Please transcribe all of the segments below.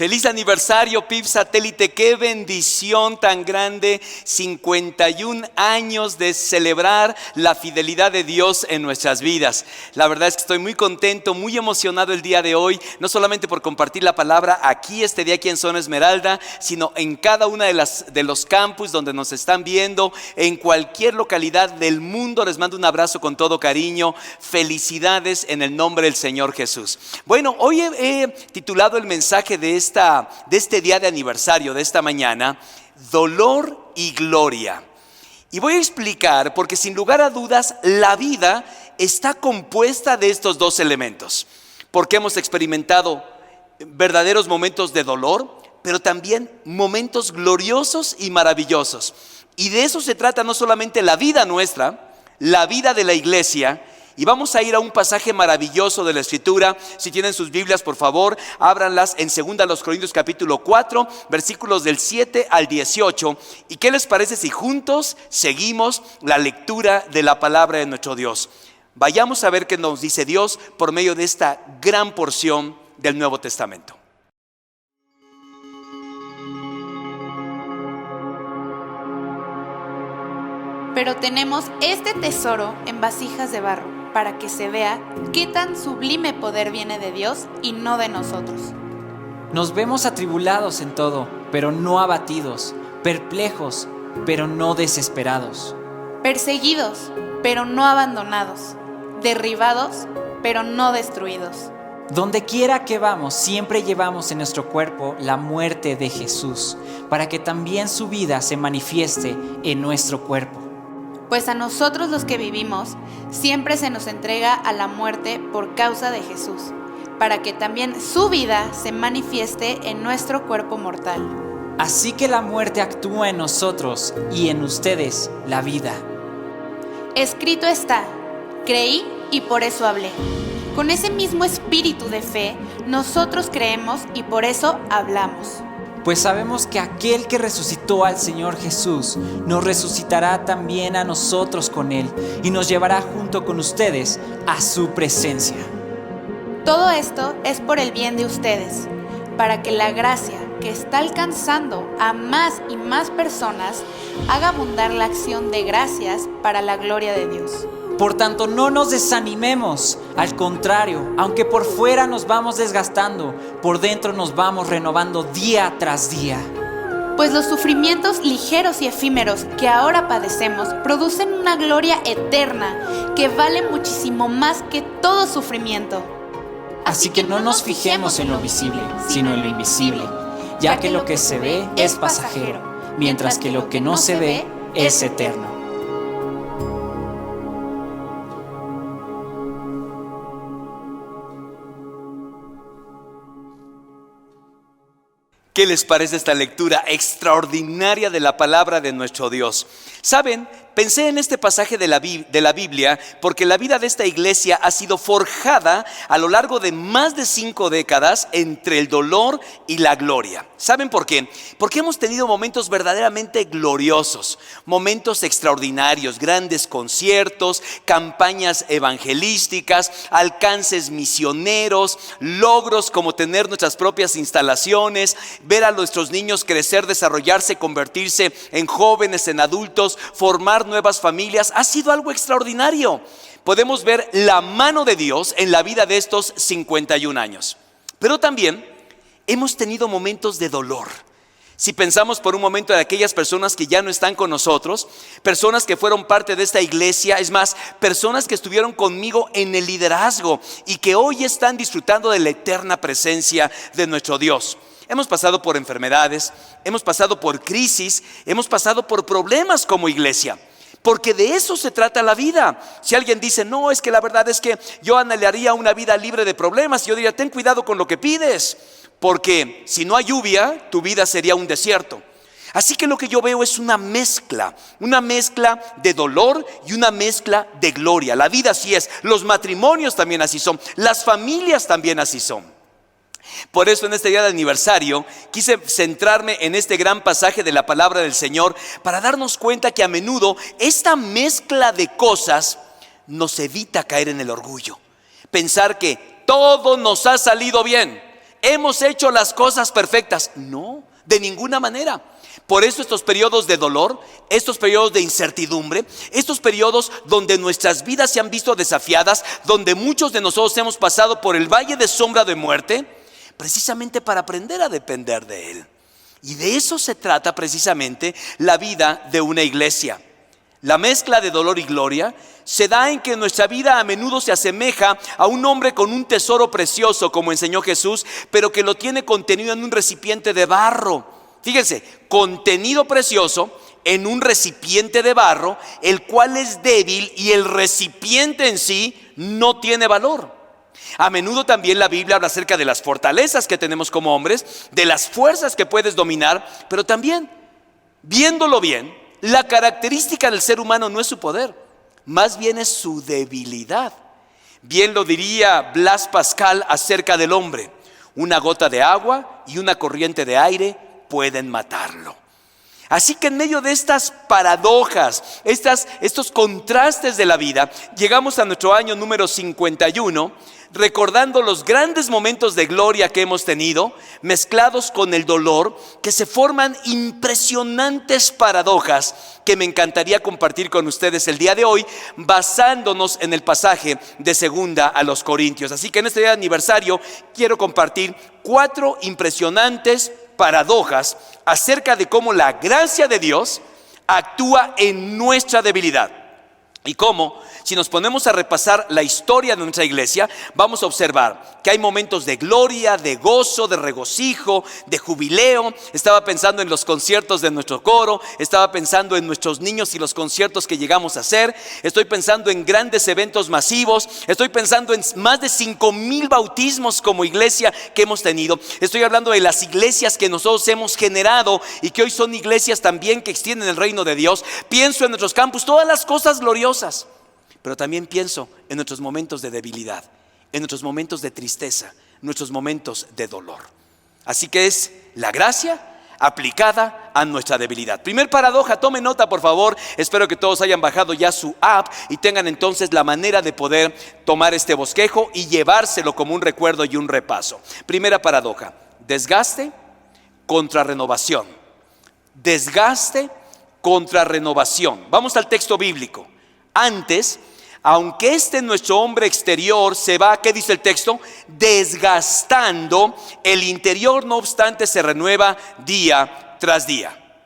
Feliz aniversario, PIB Satélite, qué bendición tan grande, 51 años de celebrar la fidelidad de Dios en nuestras vidas. La verdad es que estoy muy contento, muy emocionado el día de hoy, no solamente por compartir la palabra aquí en Zona Esmeralda, sino en cada una de los campus donde nos están viendo, en cualquier localidad del mundo. Les mando un abrazo con todo cariño, felicidades en el nombre del Señor Jesús. Bueno, hoy he titulado el mensaje de este día de aniversario, de esta mañana, dolor y gloria. Y voy a explicar, porque sin lugar a dudas, la vida está compuesta de estos dos elementos. Porque hemos experimentado verdaderos momentos de dolor, pero también momentos gloriosos y maravillosos. Y de eso se trata no solamente la vida nuestra, la vida de la iglesia. Y vamos a ir a un pasaje maravilloso de la Escritura. Si tienen sus Biblias, por favor, ábranlas en 2 Corintios capítulo 4, versículos del 7 al 18. ¿Y qué les parece si juntos seguimos la lectura de la palabra de nuestro Dios? Vayamos a ver qué nos dice Dios por medio de esta gran porción del Nuevo Testamento. Pero tenemos este tesoro en vasijas de barro, para que se vea qué tan sublime poder viene de Dios y no de nosotros. Nos vemos atribulados en todo, pero no abatidos, perplejos, pero no desesperados, Perseguidos, pero no abandonados, derribados, pero no destruidos. Donde quiera que vamos, siempre llevamos en nuestro cuerpo la muerte de Jesús, para que también su vida se manifieste en nuestro cuerpo. Pues a nosotros los que vivimos, siempre se nos entrega a la muerte por causa de Jesús, para que también su vida se manifieste en nuestro cuerpo mortal. Así que la muerte actúa en nosotros y en ustedes la vida. Escrito está: creí y por eso hablé. Con ese mismo espíritu de fe, nosotros creemos y por eso hablamos. Pues sabemos que aquel que resucitó al Señor Jesús nos resucitará también a nosotros con Él y nos llevará junto con ustedes a su presencia. Todo esto es por el bien de ustedes, para que la gracia que está alcanzando a más y más personas haga abundar la acción de gracias para la gloria de Dios. Por tanto, no nos desanimemos, al contrario, aunque por fuera nos vamos desgastando, por dentro nos vamos renovando día tras día. Pues los sufrimientos ligeros y efímeros que ahora padecemos producen una gloria eterna que vale muchísimo más que todo sufrimiento. Así que no nos fijemos en lo visible, sino en lo invisible, ya que lo que se ve es pasajero, mientras que lo que no se ve es eterno. ¿Qué les parece esta lectura extraordinaria de la palabra de nuestro Dios? ¿Saben? Pensé en este pasaje de la Biblia porque la vida de esta iglesia ha sido forjada a lo largo de más de 5 décadas entre el dolor y la gloria. ¿Saben por qué? Porque hemos tenido momentos verdaderamente gloriosos, momentos extraordinarios, grandes conciertos, campañas evangelísticas, alcances misioneros, logros como tener nuestras propias instalaciones, ver a nuestros niños crecer, desarrollarse, convertirse en jóvenes, en adultos, formar nuevas familias. Ha sido algo extraordinario. Podemos ver la mano de Dios en la vida de estos 51 años. Pero también hemos tenido momentos de dolor. Si pensamos por un momento en aquellas personas que ya no están con nosotros, personas que fueron parte de esta iglesia, es más, personas que estuvieron conmigo en el liderazgo y que hoy están disfrutando de la eterna presencia de nuestro Dios. Hemos pasado por enfermedades, hemos pasado por crisis, hemos pasado por problemas como iglesia. Porque de eso se trata la vida. Si alguien dice, no, es que la verdad es que yo anhelaría una vida libre de problemas, yo diría, ten cuidado con lo que pides, porque si no hay lluvia, tu vida sería un desierto. Así que lo que yo veo es una mezcla de dolor y una mezcla de gloria. La vida así es, los matrimonios también así son, las familias también así son. Por eso en este día de aniversario quise centrarme en este gran pasaje de la palabra del Señor para darnos cuenta que a menudo esta mezcla de cosas nos evita caer en el orgullo. Pensar que todo nos ha salido bien, hemos hecho las cosas perfectas. No, de ninguna manera. Por eso estos periodos de dolor, estos periodos de incertidumbre, estos periodos donde nuestras vidas se han visto desafiadas, donde muchos de nosotros hemos pasado por el valle de sombra de muerte, precisamente para aprender a depender de Él. Y de eso se trata precisamente la vida de una iglesia. La mezcla de dolor y gloria se da en que nuestra vida a menudo se asemeja a un hombre con un tesoro precioso, como enseñó Jesús, pero que lo tiene contenido en un recipiente de barro. Fíjense, contenido precioso en un recipiente de barro, el cual es débil y el recipiente en sí no tiene valor. A menudo también la Biblia habla acerca de las fortalezas que tenemos como hombres, de las fuerzas que puedes dominar, pero también, viéndolo bien, la característica del ser humano no es su poder, más bien es su debilidad. Bien lo diría Blas Pascal acerca del hombre: una gota de agua y una corriente de aire pueden matarlo. Así que en medio de estas paradojas, estos contrastes de la vida, llegamos a nuestro año número 51, recordando los grandes momentos de gloria que hemos tenido, mezclados con el dolor, que se forman impresionantes paradojas que me encantaría compartir con ustedes el día de hoy, basándonos en el pasaje de 2 a los Corintios. Así que en este día de aniversario quiero compartir 4 impresionantes paradojas acerca de cómo la gracia de Dios actúa en nuestra debilidad. Y cómo, si nos ponemos a repasar la historia de nuestra iglesia, vamos a observar que hay momentos de gloria, de gozo, de regocijo, de jubileo. Estaba pensando en los conciertos de nuestro coro, estaba pensando en nuestros niños y los conciertos que llegamos a hacer. Estoy pensando en grandes eventos masivos. Estoy pensando en más de 5,000 bautismos como iglesia que hemos tenido. Estoy hablando de las iglesias que nosotros hemos generado y que hoy son iglesias también que extienden el reino de Dios. Pienso en nuestros campus, todas las cosas gloriosas. Pero también pienso en nuestros momentos de debilidad, en nuestros momentos de tristeza, nuestros momentos de dolor. Así que es la gracia aplicada a nuestra debilidad. Primer paradoja, tome nota por favor. Espero que todos hayan bajado ya su app y tengan entonces la manera de poder tomar este bosquejo y llevárselo como un recuerdo y un repaso. Primera paradoja: desgaste contra renovación. Desgaste contra renovación. Vamos al texto bíblico. Antes, aunque nuestro hombre exterior se va, ¿qué dice el texto? Desgastando, el interior no obstante se renueva día tras día.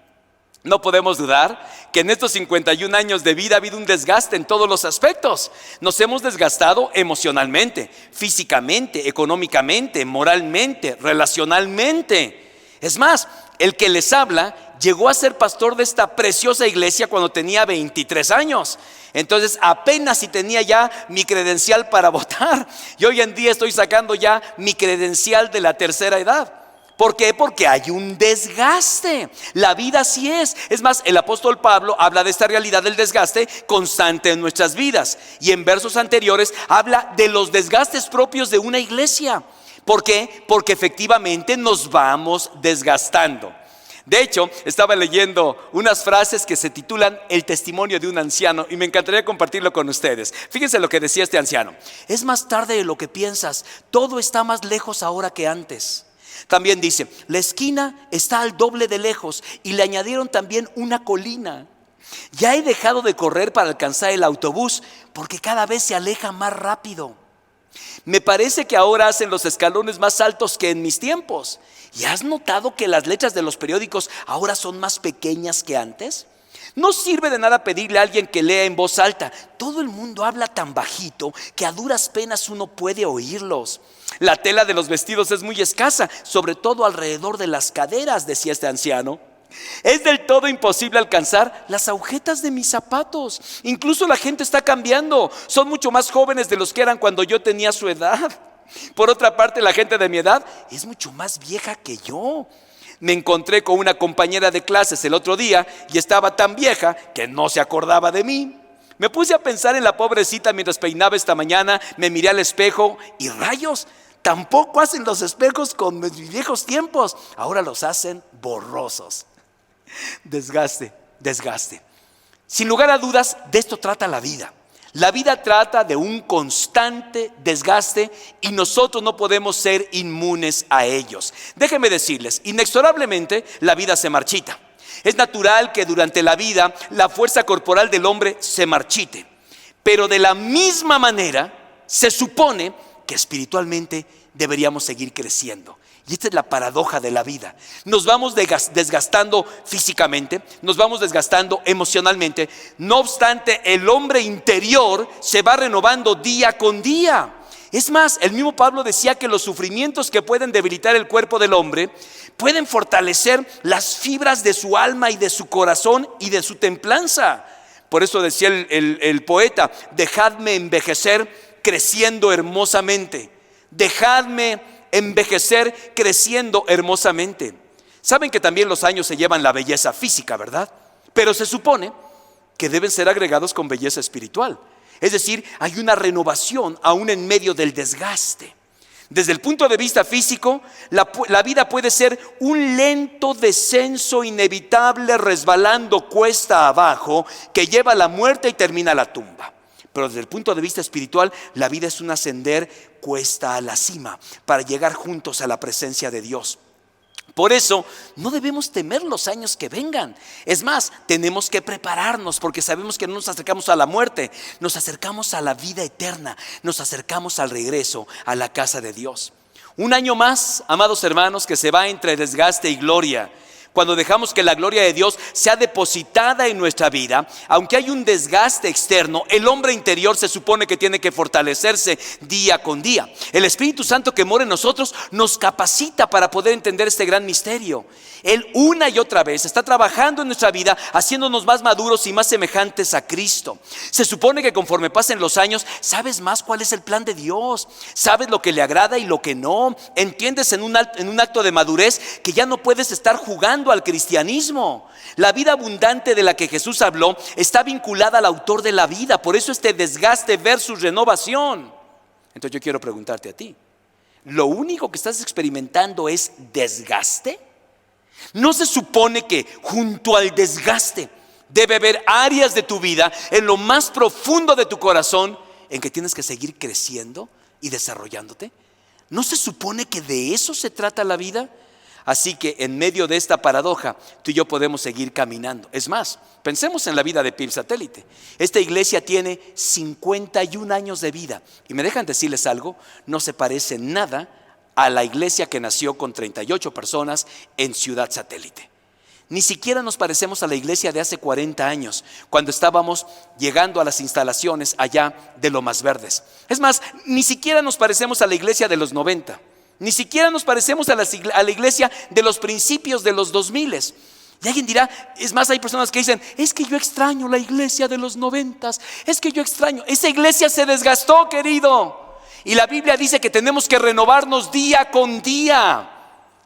No podemos dudar que en estos 51 años de vida ha habido un desgaste en todos los aspectos. Nos hemos desgastado emocionalmente, físicamente, económicamente, moralmente, relacionalmente. Es más, el que les habla llegó a ser pastor de esta preciosa iglesia cuando tenía 23 años. Entonces apenas si tenía ya mi credencial para votar. Y hoy en día estoy sacando ya mi credencial de la tercera edad. ¿Por qué? Porque hay un desgaste. La vida así es. Es más, el apóstol Pablo habla de esta realidad del desgaste constante en nuestras vidas. Y en versos anteriores habla de los desgastes propios de una iglesia. ¿Por qué? Porque efectivamente nos vamos desgastando. De hecho, estaba leyendo unas frases que se titulan El testimonio de un anciano y me encantaría compartirlo con ustedes. Fíjense lo que decía este anciano: es más tarde de lo que piensas, todo está más lejos ahora que antes. También dice: la esquina está al doble de lejos y le añadieron también una colina. Ya he dejado de correr para alcanzar el autobús porque cada vez se aleja más rápido. Me parece que ahora hacen los escalones más altos que en mis tiempos. ¿Y has notado que las letras de los periódicos ahora son más pequeñas que antes? No sirve de nada pedirle a alguien que lea en voz alta. Todo el mundo habla tan bajito que a duras penas uno puede oírlos. La tela de los vestidos es muy escasa, sobre todo alrededor de las caderas, decía este anciano. Es del todo imposible alcanzar las agujetas de mis zapatos. Incluso la gente está cambiando. Son mucho más jóvenes de los que eran cuando yo tenía su edad. Por otra parte, la gente de mi edad es mucho más vieja que yo. Me encontré con una compañera de clases el otro día y estaba tan vieja que no se acordaba de mí. Me puse a pensar en la pobrecita mientras peinaba esta mañana. Me miré al espejo y rayos, tampoco hacen los espejos con mis viejos tiempos. Ahora los hacen borrosos. Desgaste. Sin lugar a dudas, de esto trata la vida. La vida trata de un constante desgaste y nosotros no podemos ser inmunes a ellos. Déjenme decirles, inexorablemente la vida se marchita. Es natural que durante la vida la fuerza corporal del hombre se marchite, pero de la misma manera se supone que espiritualmente deberíamos seguir creciendo. Y esta es la paradoja de la vida. Nos vamos desgastando físicamente, nos vamos desgastando emocionalmente. No obstante, el hombre interior se va renovando día con día. Es más, el mismo Pablo decía que los sufrimientos que pueden debilitar el cuerpo del hombre pueden fortalecer las fibras de su alma y de su corazón y de su templanza. Por eso decía el poeta: dejadme envejecer creciendo hermosamente. Dejadme envejecer creciendo hermosamente. Saben que también los años se llevan la belleza física, ¿verdad? Pero se supone que deben ser agregados con belleza espiritual. Es decir, hay una renovación aún en medio del desgaste. Desde el punto de vista físico, la vida puede ser un lento descenso inevitable resbalando cuesta abajo que lleva a la muerte y termina a la tumba. Pero desde el punto de vista espiritual, la vida es un ascender cuesta a la cima para llegar juntos a la presencia de Dios. Por eso no debemos temer los años que vengan. Es más, tenemos que prepararnos porque sabemos que no nos acercamos a la muerte, nos acercamos a la vida eterna, nos acercamos al regreso a la casa de Dios. Un año más, amados hermanos, que se va entre desgaste y gloria. Cuando dejamos que la gloria de Dios sea depositada en nuestra vida, aunque hay un desgaste externo, el hombre interior se supone que tiene que fortalecerse día con día. El Espíritu Santo que mora en nosotros nos capacita para poder entender este gran misterio. Él una y otra vez está trabajando en nuestra vida, haciéndonos más maduros y más semejantes a Cristo. Se supone que conforme pasen los años, sabes más cuál es el plan de Dios, sabes lo que le agrada y lo que no. Entiendes en un acto de madurez que ya no puedes estar jugando al cristianismo. La vida abundante de la que Jesús habló está vinculada al autor de la vida. Por eso este desgaste versus renovación. Entonces yo quiero preguntarte a ti: ¿lo único que estás experimentando es desgaste? ¿No se supone que junto al desgaste debe haber áreas de tu vida en lo más profundo de tu corazón en que tienes que seguir creciendo y desarrollándote? ¿No se supone que de eso se trata la vida? Así que en medio de esta paradoja, tú y yo podemos seguir caminando. Es más, pensemos en la vida de PIB Satélite. Esta iglesia tiene 51 años de vida. Y me dejan decirles algo: no se parece nada a la iglesia que nació con 38 personas en Ciudad Satélite. Ni siquiera nos parecemos a la iglesia de hace 40 años, cuando estábamos llegando a las instalaciones allá de Lomas Verdes. Es más, ni siquiera nos parecemos a la iglesia de los 90. Ni siquiera nos parecemos a la iglesia de los principios de los 2000. Y alguien dirá, es más, hay personas que dicen: es que yo extraño la iglesia de los 90. Es que yo extraño. Esa iglesia se desgastó, querido. Y la Biblia dice que tenemos que renovarnos día con día.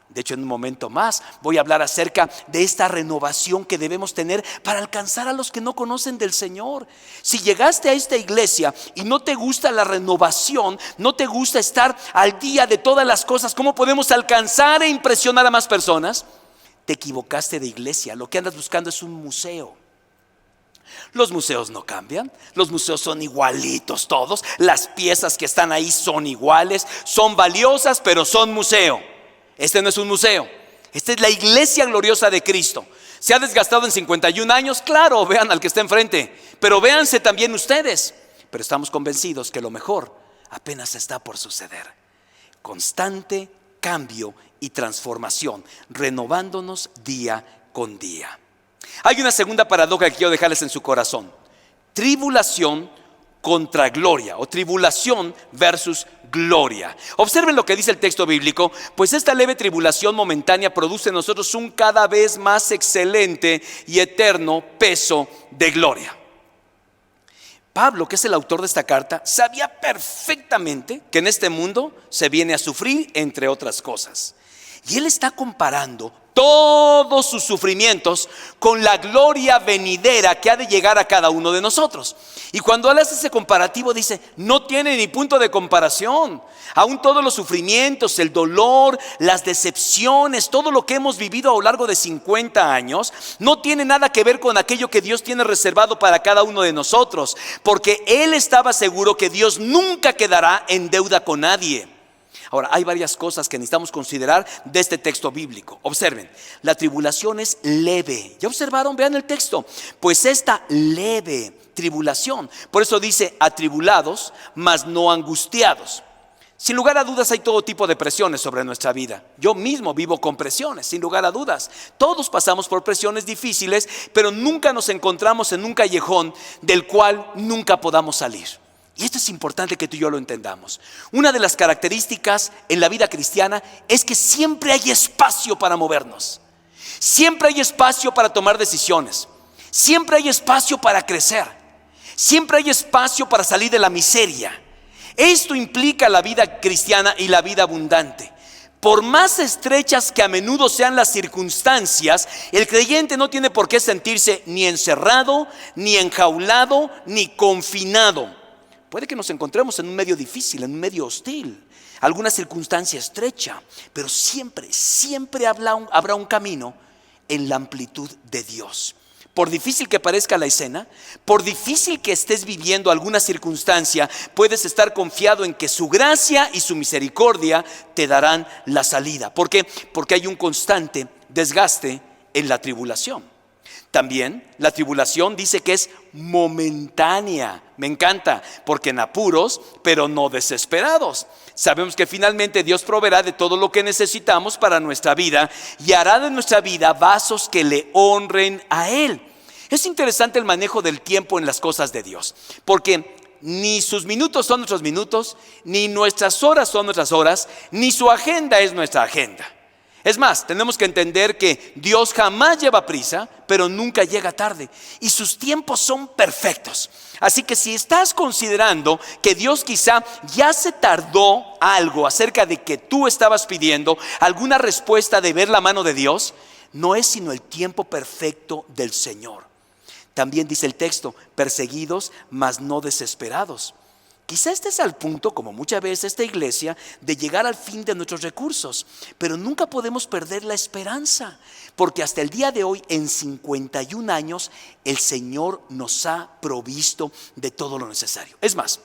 De hecho, en un momento más voy a hablar acerca de esta renovación que debemos tener para alcanzar a los que no conocen del Señor. Si llegaste a esta iglesia y no te gusta la renovación, no te gusta estar al día de todas las cosas, ¿cómo podemos alcanzar e impresionar a más personas? Te equivocaste de iglesia. Lo que andas buscando es un museo. Los museos no cambian, los museos son igualitos todos. Las piezas que están ahí son iguales, son valiosas, pero son museo. Este no es un museo, esta es la iglesia gloriosa de Cristo. ¿Se ha desgastado en 51 años? Claro, vean al que está enfrente, pero véanse también ustedes. Pero estamos convencidos que lo mejor apenas está por suceder. Constante cambio y transformación, renovándonos día con día. Hay una segunda paradoja que quiero dejarles en su corazón: tribulación contra gloria, o tribulación versus gloria. Observen lo que dice el texto bíblico: pues esta leve tribulación momentánea produce en nosotros un cada vez más excelente y eterno peso de gloria. Pablo, que es el autor de esta carta, sabía perfectamente que en este mundo se viene a sufrir, entre otras cosas. Y él está comparando todos sus sufrimientos con la gloria venidera que ha de llegar a cada uno de nosotros. Y cuando él hace ese comparativo dice, no tiene ni punto de comparación. Aún todos los sufrimientos, el dolor, las decepciones, todo lo que hemos vivido a lo largo de 50 años, no tiene nada que ver con aquello que Dios tiene reservado para cada uno de nosotros, porque él estaba seguro que Dios nunca quedará en deuda con nadie. Ahora, hay varias cosas que necesitamos considerar de este texto bíblico. Observen, la tribulación es leve. ¿Ya observaron? Vean el texto. Pues esta leve tribulación, por eso dice atribulados, mas no angustiados. Sin lugar a dudas hay todo tipo de presiones sobre nuestra vida. Yo mismo vivo con presiones, sin lugar a dudas. Todos pasamos por presiones difíciles, pero nunca nos encontramos en un callejón del cual nunca podamos salir. Y esto es importante que tú y yo lo entendamos. Una de las características en la vida cristiana es que siempre hay espacio para movernos. Siempre hay espacio para tomar decisiones. Siempre hay espacio para crecer. Siempre hay espacio para salir de la miseria. Esto implica la vida cristiana y la vida abundante. Por más estrechas que a menudo sean las circunstancias, el creyente no tiene por qué sentirse ni encerrado, ni enjaulado, ni confinado. Puede que nos encontremos en un medio difícil, en un medio hostil, alguna circunstancia estrecha, pero siempre habrá un camino en la amplitud de Dios. Por difícil que parezca la escena, por difícil que estés viviendo alguna circunstancia, puedes estar confiado en que su gracia y su misericordia te darán la salida. ¿Por qué? Porque hay un constante desgaste en la tribulación. También la tribulación dice que es momentánea. Me encanta, porque en apuros, pero no desesperados. Sabemos que finalmente Dios proveerá de todo lo que necesitamos para nuestra vida y hará de nuestra vida vasos que le honren a Él. Es interesante el manejo del tiempo en las cosas de Dios, porque ni sus minutos son nuestros minutos, ni nuestras horas son nuestras horas, ni su agenda es nuestra agenda. Es más, tenemos que entender que Dios jamás lleva prisa, pero nunca llega tarde. Y sus tiempos son perfectos. Así que si estás considerando que Dios quizá ya se tardó algo acerca de que tú estabas pidiendo, alguna respuesta de ver la mano de Dios, no es sino el tiempo perfecto del Señor. También dice el texto, perseguidos, mas no desesperados. Quizá estés al punto, como muchas veces esta iglesia, de llegar al fin de nuestros recursos, pero nunca podemos perder la esperanza, porque hasta el día de hoy, en 51 años, el Señor nos ha provisto de todo lo necesario. Es más,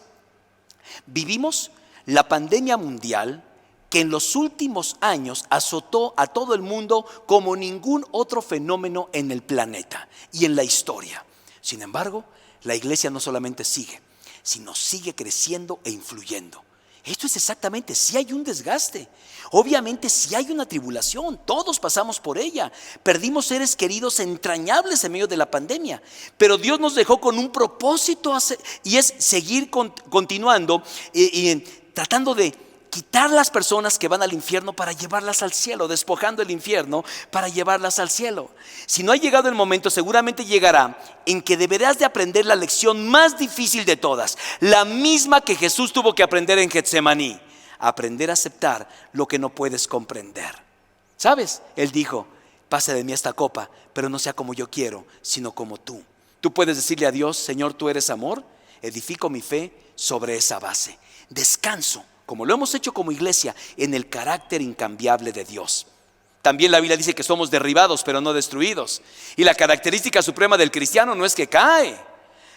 vivimos la pandemia mundial que en los últimos años azotó a todo el mundo como ningún otro fenómeno en el planeta y en la historia. Sin embargo, la iglesia no solamente sigue, sino sigue creciendo e influyendo. Esto es exactamente, si hay un desgaste, obviamente si hay una tribulación, todos pasamos por ella, perdimos seres queridos entrañables en medio de la pandemia, pero Dios nos dejó con un propósito y es seguir continuando y tratando de quitar las personas que van al infierno para llevarlas al cielo, despojando el infierno para llevarlas al cielo. Si no ha llegado el momento, seguramente llegará en que deberás de aprender la lección más difícil de todas, la misma que Jesús tuvo que aprender en Getsemaní, aprender a aceptar lo que no puedes comprender. ¿Sabes? Él dijo, pase de mí esta copa, pero no sea como yo quiero, sino como tú. Tú puedes decirle a Dios, Señor, tú eres amor, edifico mi fe sobre esa base. Descanso, como lo hemos hecho como iglesia, en el carácter incambiable de Dios. También la Biblia dice que somos derribados pero no destruidos. Y la característica suprema del cristiano no es que cae.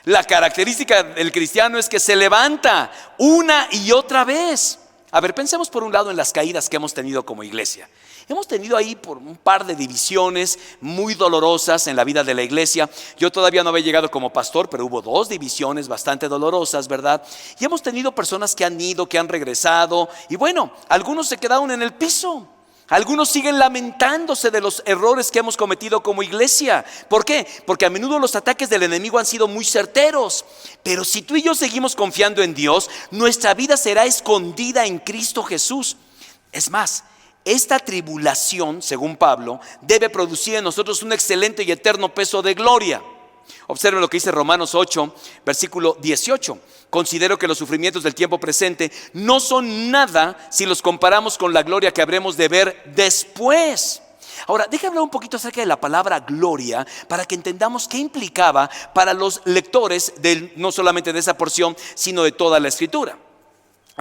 La característica del cristiano es que se levanta una y otra vez. A ver, pensemos por un lado en las caídas que hemos tenido como iglesia. Hemos tenido ahí por un par de divisiones muy dolorosas en la vida de la iglesia. Yo todavía no había llegado como pastor, pero hubo 2 divisiones bastante dolorosas, ¿verdad? Y hemos tenido personas que han ido, que han regresado. Y bueno, algunos se quedaron en el piso. Algunos siguen lamentándose de los errores que hemos cometido como iglesia. ¿Por qué? Porque a menudo los ataques del enemigo han sido muy certeros. Pero si tú y yo seguimos confiando en Dios, nuestra vida será escondida en Cristo Jesús. Es más, esta tribulación, según Pablo, debe producir en nosotros un excelente y eterno peso de gloria. Observen lo que dice Romanos 8, versículo 18. Considero que los sufrimientos del tiempo presente no son nada si los comparamos con la gloria que habremos de ver después. Ahora, déjame hablar un poquito acerca de la palabra gloria para que entendamos qué implicaba para los lectores no solamente de esa porción, sino de toda la Escritura.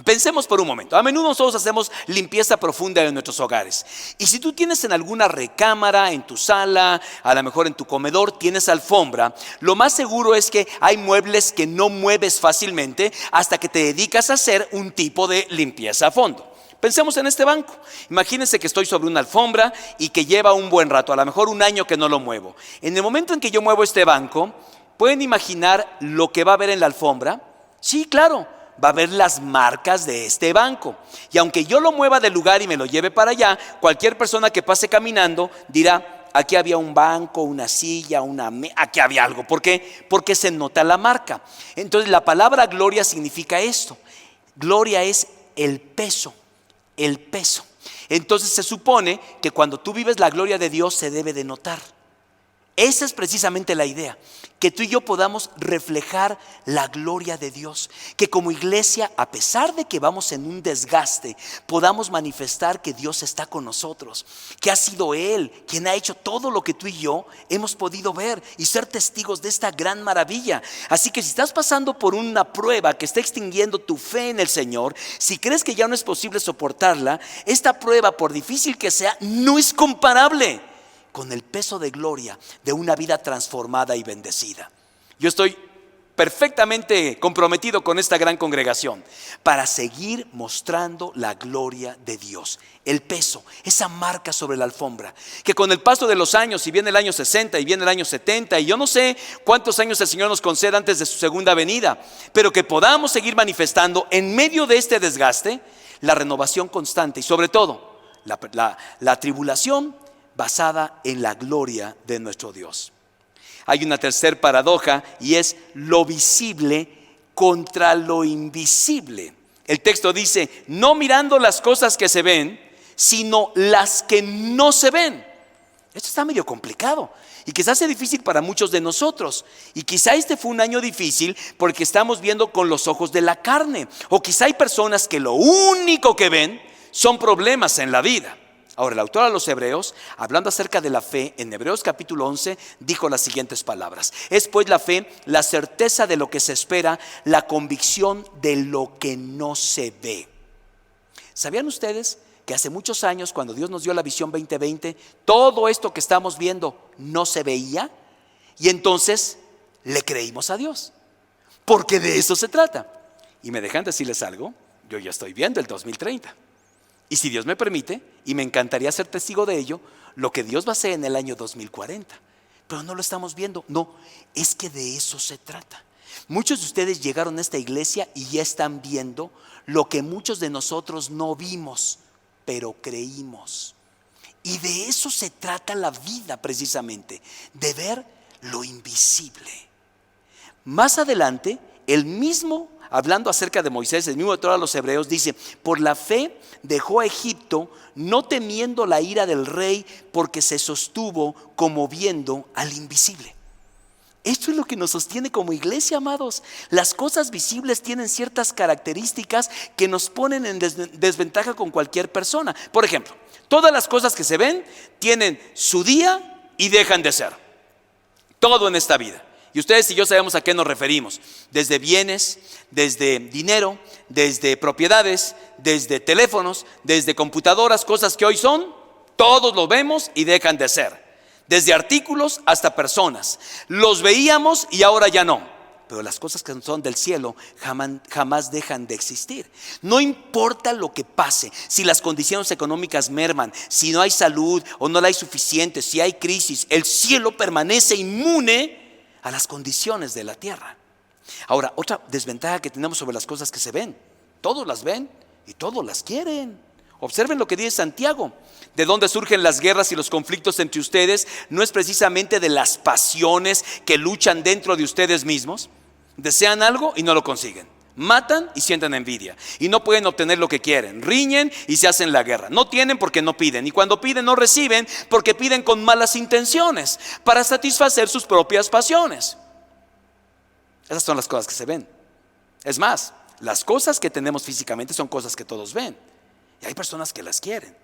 Pensemos por un momento. A menudo nosotros hacemos limpieza profunda en nuestros hogares. Y si tú tienes en alguna recámara, en tu sala, a lo mejor en tu comedor, tienes alfombra, lo más seguro es que hay muebles que no mueves fácilmente hasta que te dedicas a hacer un tipo de limpieza a fondo. Pensemos en este banco. Imagínense que estoy sobre una alfombra y que lleva un buen rato, a lo mejor un año que no lo muevo. En el momento en que yo muevo este banco, ¿pueden imaginar lo que va a haber en la alfombra? Sí, claro. Va a ver las marcas de este banco. Y aunque yo lo mueva del lugar y me lo lleve para allá, cualquier persona que pase caminando dirá: aquí había un banco, una silla, aquí había algo. ¿Por qué? Porque se nota la marca. Entonces la palabra gloria significa esto. Gloria es el peso. El peso. Entonces se supone que cuando tú vives la gloria de Dios se debe de notar. Esa es precisamente la idea, que tú y yo podamos reflejar la gloria de Dios, que como iglesia, a pesar de que vamos en un desgaste, podamos manifestar que Dios está con nosotros, que ha sido Él quien ha hecho todo lo que tú y yo hemos podido ver y ser testigos de esta gran maravilla. Así que si estás pasando por una prueba que está extinguiendo tu fe en el Señor, si crees que ya no es posible soportarla, esta prueba, por difícil que sea, no es comparable con el peso de gloria de una vida transformada y bendecida. Yo estoy perfectamente comprometido con esta gran congregación para seguir mostrando la gloria de Dios. El peso, esa marca sobre la alfombra, que con el paso de los años, si viene el año 60 y viene el año 70, y yo no sé cuántos años el Señor nos conceda antes de su segunda venida, pero que podamos seguir manifestando en medio de este desgaste la renovación constante y sobre todo la tribulación basada en la gloria de nuestro Dios. Hay una tercera paradoja y es lo visible contra lo invisible. El texto dice: no mirando las cosas que se ven, sino las que no se ven. Esto está medio complicado y quizás sea difícil para muchos de nosotros. Y quizá este fue un año difícil porque estamos viendo con los ojos de la carne. O quizá hay personas que lo único que ven son problemas en la vida. Ahora, el autor a los Hebreos, hablando acerca de la fe, en Hebreos capítulo 11, dijo las siguientes palabras: es pues la fe, la certeza de lo que se espera, la convicción de lo que no se ve. ¿Sabían ustedes que hace muchos años, cuando Dios nos dio la visión 2020, todo esto que estamos viendo no se veía? Y entonces le creímos a Dios, porque de eso se trata. Y me dejan decirles algo: yo ya estoy viendo el 2030. Y si Dios me permite, y me encantaría ser testigo de ello, lo que Dios va a hacer en el año 2040. Pero no lo estamos viendo. No, es que de eso se trata. Muchos de ustedes llegaron a esta iglesia y ya están viendo lo que muchos de nosotros no vimos, pero creímos. Y de eso se trata la vida precisamente, de ver lo invisible. Más adelante, el mismo, hablando acerca de Moisés, el mismo autor a los Hebreos dice: por la fe dejó a Egipto, no temiendo la ira del rey, porque se sostuvo como viendo al invisible. Esto es lo que nos sostiene como iglesia, amados. Las cosas visibles tienen ciertas características que nos ponen en desventaja con cualquier persona. Por ejemplo, todas las cosas que se ven tienen su día y dejan de ser. Todo en esta vida. Y ustedes y yo sabemos a qué nos referimos. Desde bienes, desde dinero, desde propiedades, desde teléfonos, desde computadoras, cosas que hoy son, todos lo vemos y dejan de ser. Desde artículos hasta personas. Los veíamos y ahora ya no. Pero las cosas que son del cielo jamás dejan de existir. No importa lo que pase, si las condiciones económicas merman, si no hay salud o no la hay suficiente, si hay crisis, el cielo permanece inmune a las condiciones de la tierra. Ahora, otra desventaja que tenemos sobre las cosas que se ven: todos las ven y todos las quieren. Observen lo que dice Santiago: de dónde surgen las guerras y los conflictos entre ustedes, no es precisamente de las pasiones que luchan dentro de ustedes mismos. Desean algo y no lo consiguen, matan y sienten envidia y no pueden obtener lo que quieren, riñen y se hacen la guerra. No tienen porque no piden, y cuando piden no reciben porque piden con malas intenciones para satisfacer sus propias pasiones. Esas son las cosas que se ven. Es más, las cosas que tenemos físicamente son cosas que todos ven, y hay personas que las quieren.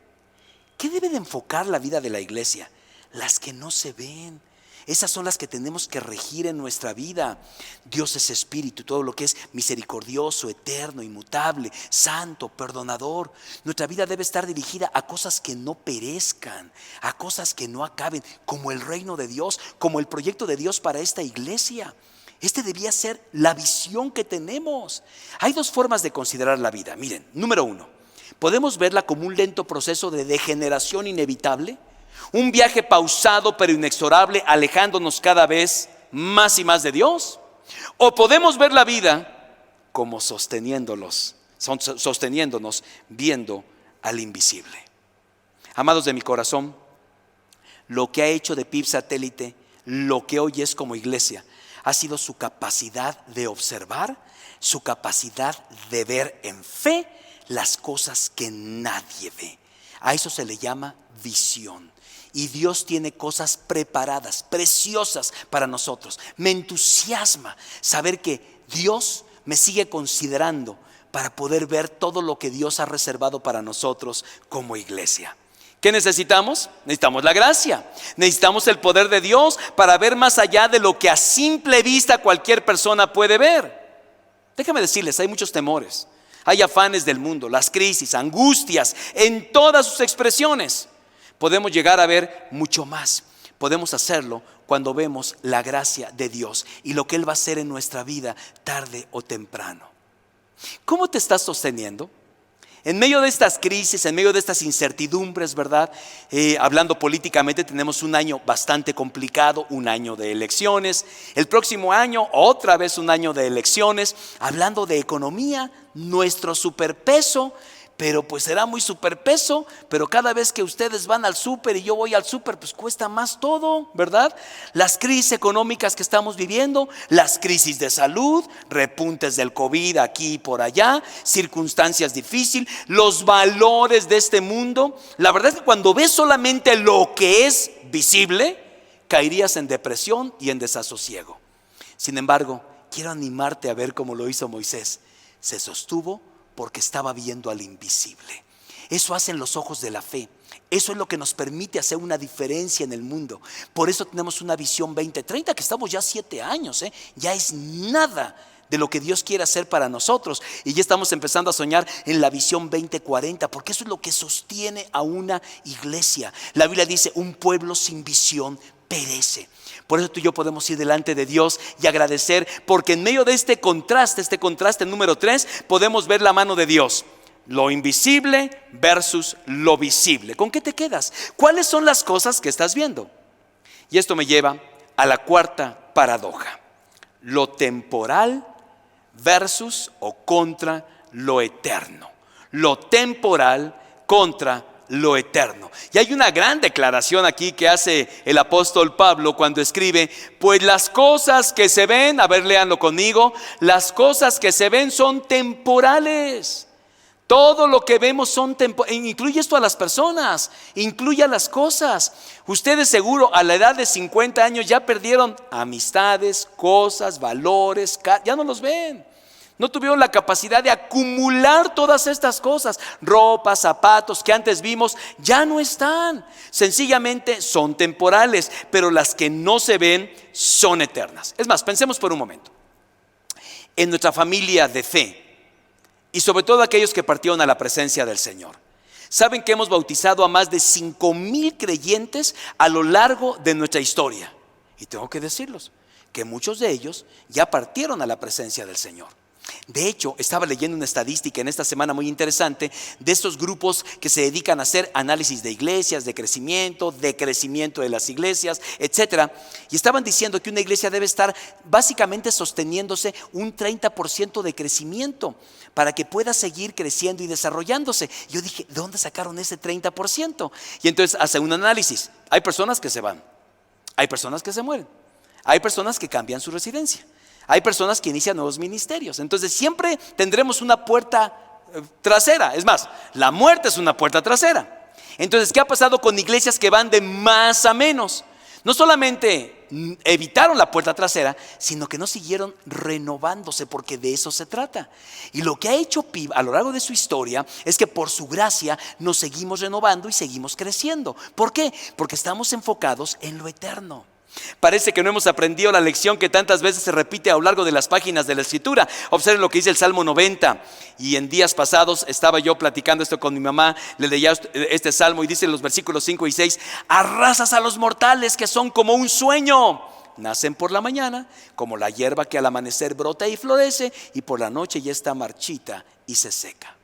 ¿Qué debe de enfocar la vida de la iglesia? Las que no se ven. Esas son las que tenemos que regir en nuestra vida. Dios es espíritu, todo lo que es misericordioso, eterno, inmutable, santo, perdonador. Nuestra vida debe estar dirigida a cosas que no perezcan, a cosas que no acaben, como el reino de Dios, como el proyecto de Dios para esta iglesia. Este debía ser la visión que tenemos. Hay dos formas de considerar la vida. Miren, número uno, podemos verla como un lento proceso de degeneración inevitable. Un viaje pausado pero inexorable, alejándonos cada vez más y más de Dios. O podemos ver la vida como sosteniéndonos viendo al invisible. Amados de mi corazón, lo que ha hecho de PIB Satélite lo que hoy es como iglesia ha sido su capacidad de observar, su capacidad de ver en fe las cosas que nadie ve. A eso se le llama visión. Y Dios tiene cosas preparadas, preciosas para nosotros. Me entusiasma saber que Dios me sigue considerando para poder ver todo lo que Dios ha reservado para nosotros como iglesia. ¿Qué necesitamos? Necesitamos la gracia. Necesitamos el poder de Dios para ver más allá de lo que a simple vista cualquier persona puede ver. Déjame decirles, hay muchos temores. Hay afanes del mundo, las crisis, angustias en todas sus expresiones. Podemos llegar a ver mucho más. Podemos hacerlo cuando vemos la gracia de Dios y lo que Él va a hacer en nuestra vida tarde o temprano. ¿Cómo te estás sosteniendo? En medio de estas crisis, en medio de estas incertidumbres, ¿verdad? Hablando políticamente, tenemos un año bastante complicado, un año de elecciones. El próximo año, otra vez un año de elecciones. Hablando de economía, nuestro superpeso. Pero pues será muy superpeso, pero cada vez que ustedes van al súper y yo voy al súper, pues cuesta más todo, ¿verdad? Las crisis económicas que estamos viviendo, las crisis de salud, repuntes del COVID aquí y por allá, circunstancias difíciles, los valores de este mundo. La verdad es que cuando ves solamente lo que es visible, caerías en depresión y en desasosiego. Sin embargo, quiero animarte a ver cómo lo hizo Moisés. Se sostuvo porque estaba viendo al invisible. Eso hacen los ojos de la fe. Eso es lo que nos permite hacer una diferencia en el mundo. Por eso tenemos una visión 2030, que estamos ya 7 años. Ya es nada de lo que Dios quiere hacer para nosotros. Y ya estamos empezando a soñar en la visión 2040, porque eso es lo que sostiene a una iglesia. La Biblia dice, un pueblo sin visión perece. Por eso tú y yo podemos ir delante de Dios y agradecer, porque en medio de este contraste número 3, podemos ver la mano de Dios. Lo invisible versus lo visible. ¿Con qué te quedas? ¿Cuáles son las cosas que estás viendo? Y esto me lleva a la cuarta paradoja. Lo temporal versus o contra lo eterno. Lo temporal contra lo eterno. Y hay una gran declaración aquí que hace el apóstol Pablo cuando escribe, pues las cosas que se ven, a ver, léanlo conmigo, las cosas que se ven son temporales. Todo lo que vemos son temporales. Incluye esto a las personas, incluye a las cosas. Ustedes seguro a la edad de 50 años ya perdieron amistades, cosas, valores, ya no los ven. No tuvieron la capacidad de acumular todas estas cosas. Ropa, zapatos que antes vimos ya no están. Sencillamente son temporales, pero las que no se ven son eternas. Es más, pensemos por un momento en nuestra familia de fe y sobre todo aquellos que partieron a la presencia del Señor. Saben que hemos bautizado a más de 5,000 creyentes a lo largo de nuestra historia. Y tengo que decirlos, que muchos de ellos ya partieron a la presencia del Señor. De hecho, estaba leyendo una estadística en esta semana muy interesante de estos grupos que se dedican a hacer análisis de iglesias, de crecimiento de las iglesias, etc. Y estaban diciendo que una iglesia debe estar básicamente sosteniéndose un 30% de crecimiento para que pueda seguir creciendo y desarrollándose. Yo dije, ¿de dónde sacaron ese 30%? Y entonces hace un análisis. Hay personas que se van, hay personas que se mueren, hay personas que cambian su residencia, hay personas que inician nuevos ministerios. Entonces siempre tendremos una puerta trasera. Es más, la muerte es una puerta trasera. Entonces, ¿qué ha pasado con iglesias que van de más a menos? No solamente evitaron la puerta trasera, sino que no siguieron renovándose, porque de eso se trata. Y lo que ha hecho PIB a lo largo de su historia es que por su gracia nos seguimos renovando y seguimos creciendo. ¿Por qué? Porque estamos enfocados en lo eterno. Parece que no hemos aprendido la lección que tantas veces se repite a lo largo de las páginas de la Escritura. Observen lo que dice el Salmo 90. Y en días pasados estaba yo platicando esto con mi mamá, le leía este salmo y dice en los versículos 5 y 6: arrasas a los mortales que son como un sueño. Nacen por la mañana como la hierba que al amanecer brota y florece, y por la noche ya está marchita y se seca.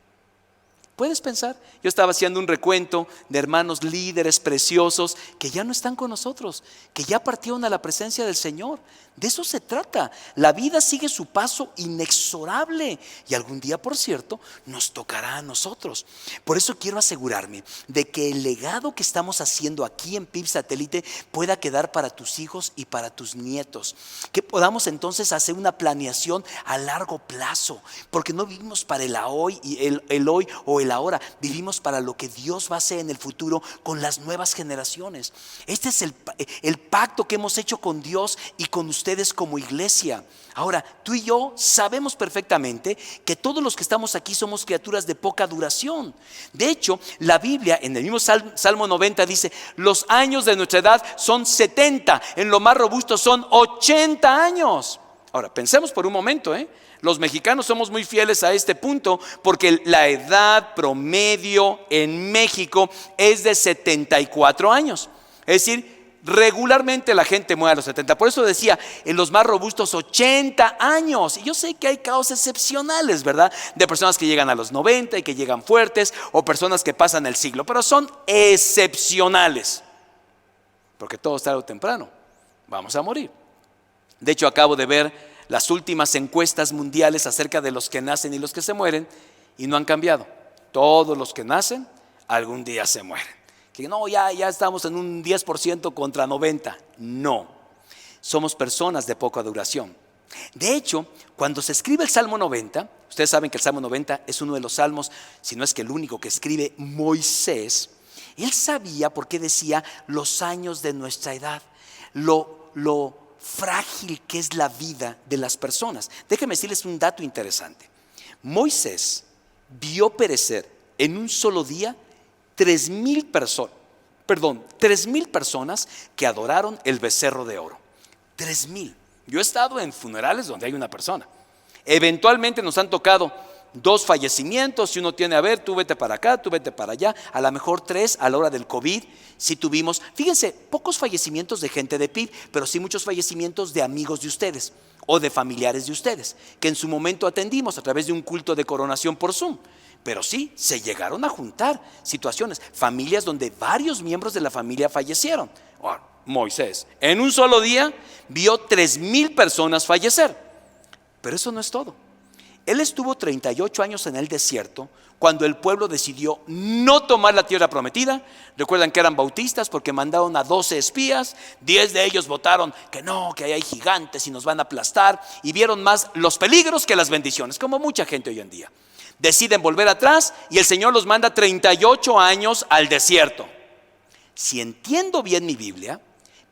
¿Puedes pensar? Yo estaba haciendo un recuento de hermanos líderes preciosos que ya no están con nosotros, que ya partieron a la presencia del Señor. De eso se trata. La vida sigue su paso inexorable y algún día, por cierto, nos tocará a nosotros. Por eso quiero asegurarme de que el legado que estamos haciendo aquí en PIB Satélite pueda quedar para tus hijos y para tus nietos. Que podamos entonces hacer una planeación a largo plazo, porque no vivimos para el hoy y el hoy o el ahora, vivimos para lo que Dios va a hacer en el futuro con las nuevas generaciones. Este es el pacto que hemos hecho con Dios y con ustedes como iglesia. Ahora, tú y yo sabemos perfectamente que todos los que estamos aquí somos criaturas de poca duración. De hecho, la Biblia en el mismo Salmo 90 dice: los años de nuestra edad son 70, en lo más robusto son 80 años. Ahora, pensemos por un momento, los mexicanos somos muy fieles a este punto, porque la edad promedio en México es de 74 años. Es decir, regularmente la gente muere a los 70. Por eso decía, en los más robustos 80 años. Y yo sé que hay casos excepcionales, ¿verdad? De personas que llegan a los 90 y que llegan fuertes, o personas que pasan el siglo, pero son excepcionales, porque todos tarde o temprano vamos a morir. De hecho, acabo de ver las últimas encuestas mundiales acerca de los que nacen y los que se mueren, y no han cambiado. Todos los que nacen algún día se mueren. Que no, ya estamos en un 10% contra 90. No, somos personas de poca duración. De hecho, cuando se escribe el Salmo 90, ustedes saben que el Salmo 90 es uno de los salmos, si no es que el único que escribe Moisés. Él sabía, por qué decía, los años de nuestra edad, lo frágil que es la vida de las personas. Déjenme decirles un dato interesante. Moisés vio perecer en un solo día 3,000 personas que adoraron el becerro de oro. 3,000. Yo he estado en funerales donde hay una persona. Eventualmente nos han tocado 2 fallecimientos. Si uno tiene, a ver, tú vete para acá, tú vete para allá. A lo mejor 3 a la hora del COVID. Sí tuvimos, fíjense, pocos fallecimientos de gente de PIB, pero sí muchos fallecimientos de amigos de ustedes o de familiares de ustedes, que en su momento atendimos a través de un culto de coronación por Zoom. Pero sí, se llegaron a juntar situaciones, familias donde varios miembros de la familia fallecieron. Moisés, en un solo día, vio 3,000 personas fallecer. Pero eso no es todo. Él estuvo 38 años en el desierto cuando el pueblo decidió no tomar la tierra prometida. Recuerdan que eran bautistas porque mandaron a 12 espías. 10 de ellos votaron que no, que ahí hay gigantes y nos van a aplastar. Y vieron más los peligros que las bendiciones, como mucha gente hoy en día. Deciden volver atrás y el Señor los manda 38 años al desierto. Si entiendo bien mi Biblia,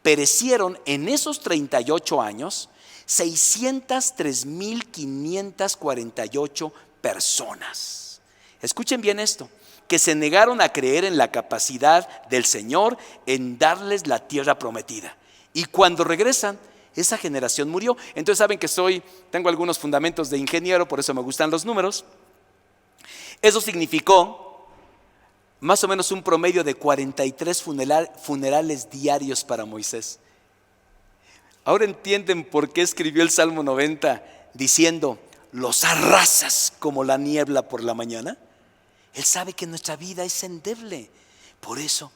perecieron en esos 38 años 603,548 personas. Escuchen bien esto, que se negaron a creer en la capacidad del Señor en darles la tierra prometida. Y cuando regresan, esa generación murió. Entonces saben que tengo algunos fundamentos de ingeniero, por eso me gustan los números. Eso significó más o menos un promedio de 43 funerales diarios para Moisés. Ahora entienden por qué escribió el Salmo 90 diciendo: los arrasas como la niebla por la mañana. Él sabe que nuestra vida es endeble. Por eso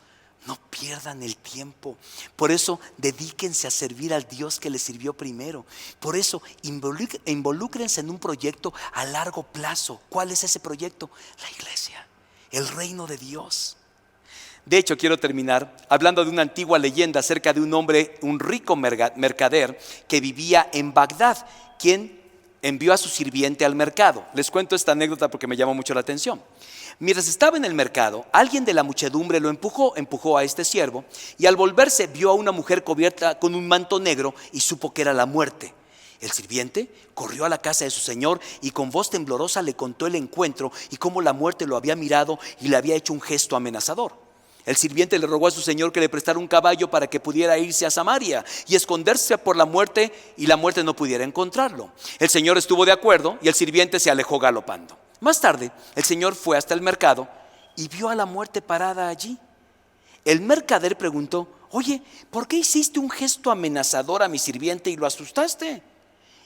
no pierdan el tiempo. Por eso dedíquense a servir al Dios que les sirvió primero. Por eso involúcrense en un proyecto a largo plazo. ¿Cuál es ese proyecto? La iglesia, el reino de Dios. De hecho, quiero terminar hablando de una antigua leyenda acerca de un hombre, un rico mercader que vivía en Bagdad, quien envió a su sirviente al mercado. Les cuento esta anécdota porque me llamó mucho la atención. Mientras estaba en el mercado, alguien de la muchedumbre lo empujó a este siervo, y al volverse vio a una mujer cubierta con un manto negro y supo que era la muerte. El sirviente corrió a la casa de su señor y con voz temblorosa le contó el encuentro y cómo la muerte lo había mirado y le había hecho un gesto amenazador. El sirviente le rogó a su señor que le prestara un caballo para que pudiera irse a Samaria y esconderse por la muerte, y la muerte no pudiera encontrarlo. El señor estuvo de acuerdo y el sirviente se alejó galopando. Más tarde, el señor fue hasta el mercado y vio a la muerte parada allí. El mercader preguntó: oye, ¿por qué hiciste un gesto amenazador a mi sirviente y lo asustaste?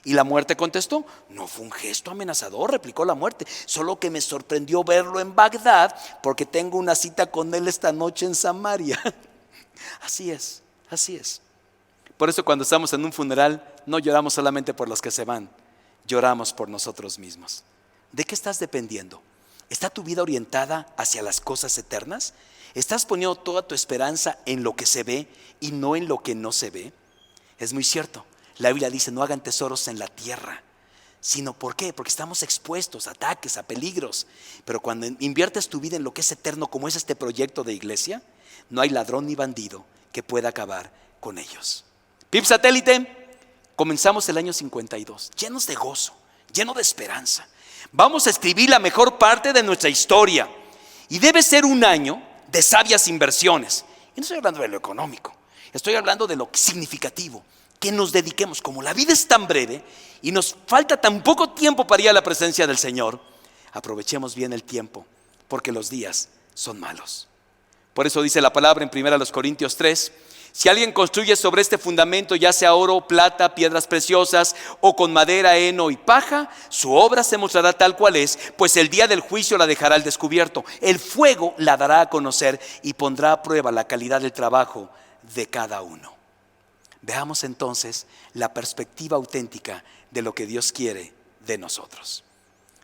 Y la muerte contestó: no fue un gesto amenazador, replicó la muerte, solo que me sorprendió verlo en Bagdad porque tengo una cita con él esta noche en Samaria. Así es, así es. Por eso cuando estamos en un funeral no lloramos solamente por los que se van, lloramos por nosotros mismos. ¿De qué estás dependiendo? ¿Está tu vida orientada hacia las cosas eternas? ¿Estás poniendo toda tu esperanza en lo que se ve y no en lo que no se ve? Es muy cierto. La Biblia dice: no hagan tesoros en la tierra. Sino, ¿por qué? Porque estamos expuestos a ataques, a peligros. Pero cuando inviertes tu vida en lo que es eterno, como es este proyecto de iglesia, no hay ladrón ni bandido que pueda acabar con ellos. PIB Satélite, comenzamos el año 52, llenos de gozo, lleno de esperanza. Vamos a escribir la mejor parte de nuestra historia. Y debe ser un año de sabias inversiones. Y no estoy hablando de lo económico, estoy hablando de lo significativo. Que nos dediquemos, como la vida es tan breve y nos falta tan poco tiempo para ir a la presencia del Señor, aprovechemos bien el tiempo, porque los días son malos. Por eso dice la palabra en 1 Corintios 3: si alguien construye sobre este fundamento, ya sea oro, plata, piedras preciosas o con madera, heno y paja, su obra se mostrará tal cual es, pues el día del juicio la dejará al descubierto. El fuego la dará a conocer y pondrá a prueba la calidad del trabajo de cada uno. Veamos entonces la perspectiva auténtica de lo que Dios quiere de nosotros.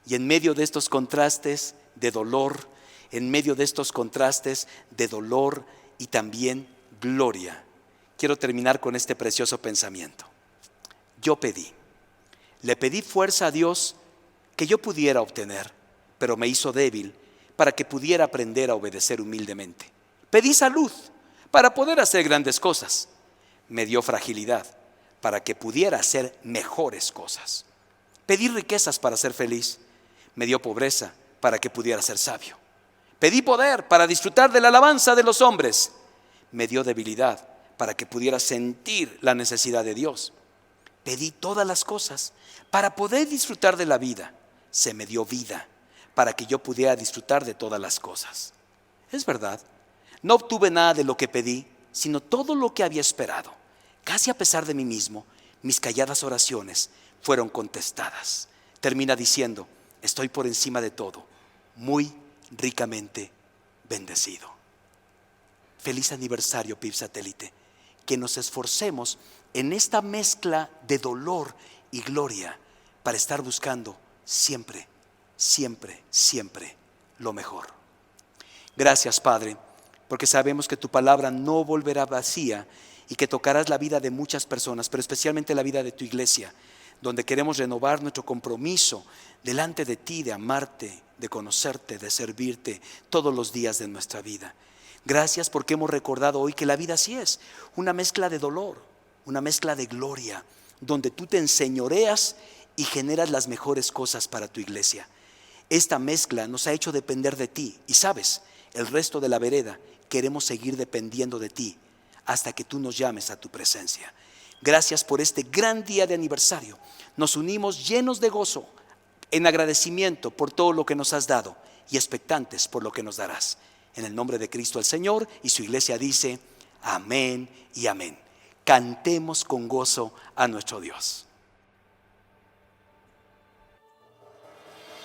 Y en medio de estos contrastes de dolor, en medio de estos contrastes de dolor y también gloria, quiero terminar con este precioso pensamiento. Yo le pedí fuerza a Dios que yo pudiera obtener, pero me hizo débil para que pudiera aprender a obedecer humildemente. Pedí salud para poder hacer grandes cosas. Me dio fragilidad para que pudiera hacer mejores cosas. Pedí riquezas para ser feliz. Me dio pobreza para que pudiera ser sabio. Pedí poder para disfrutar de la alabanza de los hombres. Me dio debilidad para que pudiera sentir la necesidad de Dios. Pedí todas las cosas para poder disfrutar de la vida. Se me dio vida para que yo pudiera disfrutar de todas las cosas. Es verdad, no obtuve nada de lo que pedí, sino todo lo que había esperado. Casi a pesar de mí mismo, mis calladas oraciones fueron contestadas. Termina diciendo: estoy por encima de todo, muy ricamente bendecido. Feliz aniversario, PIB Satélite. Que nos esforcemos en esta mezcla de dolor y gloria para estar buscando siempre, siempre, siempre lo mejor. Gracias, Padre, porque sabemos que tu palabra no volverá vacía y que tocarás la vida de muchas personas, pero especialmente la vida de tu iglesia, donde queremos renovar nuestro compromiso delante de ti, de amarte, de conocerte, de servirte todos los días de nuestra vida. Gracias porque hemos recordado hoy que la vida así es, una mezcla de dolor, una mezcla de gloria, donde tú te enseñoreas y generas las mejores cosas para tu iglesia. Esta mezcla nos ha hecho depender de ti y sabes, el resto de la vereda queremos seguir dependiendo de ti hasta que tú nos llames a tu presencia. Gracias por este gran día de aniversario. Nos unimos llenos de gozo, en agradecimiento por todo lo que nos has dado y expectantes por lo que nos darás. En el nombre de Cristo el Señor, y su iglesia dice: amén y amén. Cantemos con gozo a nuestro Dios.